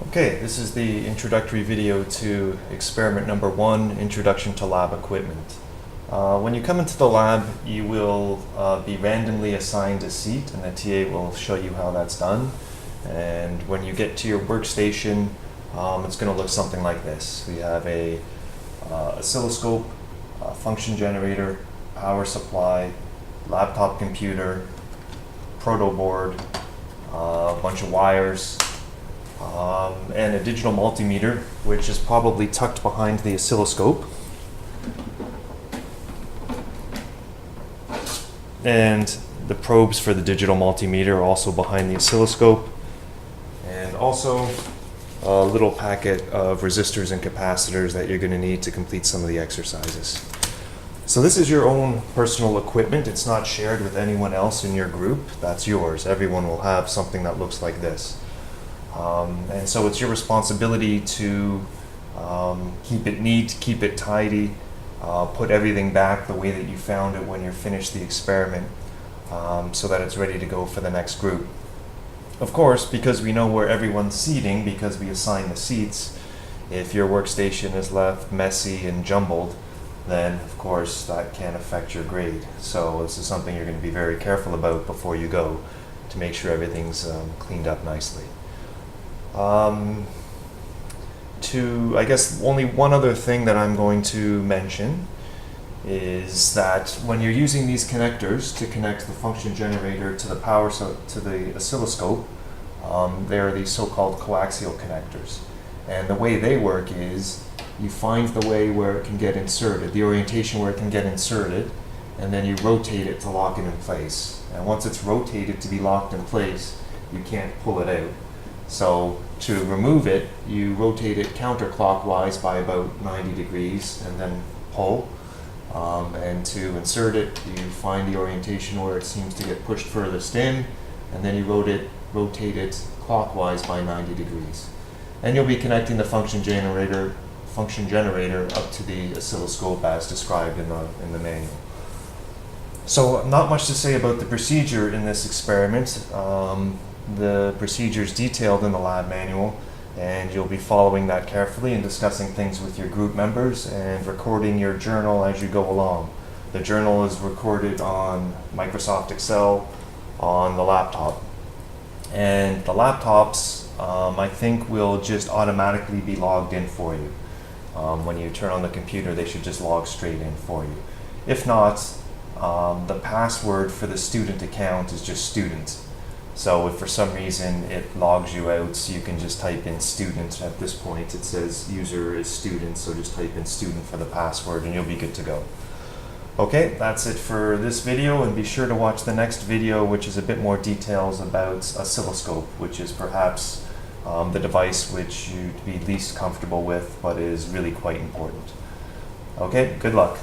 Okay, this is the introductory video to experiment number 1, Introduction to Lab Equipment. When you come into the lab, you will be randomly assigned a seat, and the TA will show you how that's done. And when you get to your workstation, it's going to look something like this. We have a oscilloscope, a function generator, power supply, laptop computer, proto board, a bunch of wires, and a digital multimeter, which is probably tucked behind the oscilloscope. And the probes for the digital multimeter are also behind the oscilloscope. And also a little packet of resistors and capacitors that you're going to need to complete some of the exercises. So this is your own personal equipment. It's not shared with anyone else in your group. That's yours. Everyone will have something that looks like this. And so it's your responsibility to keep it neat, keep it tidy, put everything back the way that you found it when you finished the experiment, so that it's ready to go for the next group. Of course, because we know where everyone's seating, because we assign the seats, if your workstation is left messy and jumbled, then of course that can affect your grade. So this is something you're going to be very careful about before you go, to make sure everything's cleaned up nicely. I guess only one other thing that I'm going to mention is that when you're using these connectors to connect the function generator to the to the oscilloscope, they are these so-called coaxial connectors. And the way they work is you find the way where it can get inserted, the orientation where it can get inserted, and then you rotate it to lock it in place. And once it's rotated to be locked in place, you can't pull it out. So to remove it, you rotate it counterclockwise by about 90 degrees and then pull. And to insert it, you find the orientation where it seems to get pushed furthest in, and then you rotate it clockwise by 90 degrees. And you'll be connecting the function generator up to the oscilloscope as described in the manual. So not much to say about the procedure in this experiment. The procedure is detailed in the lab manual, and you'll be following that carefully and discussing things with your group members and recording your journal as you go along. The journal is recorded on Microsoft Excel on the laptop. And the laptops, I think, will just automatically be logged in for you. When you turn on the computer, they should just log straight in for you. If not, the password for the student account is just student. So if for some reason it logs you out, so you can just type in student. At this point it says user is student, so just type in student for the password and you'll be good to go. Okay, that's it for this video, and be sure to watch the next video, which is a bit more details about oscilloscope, which is perhaps the device which you'd be least comfortable with, but is really quite important. Okay, good luck.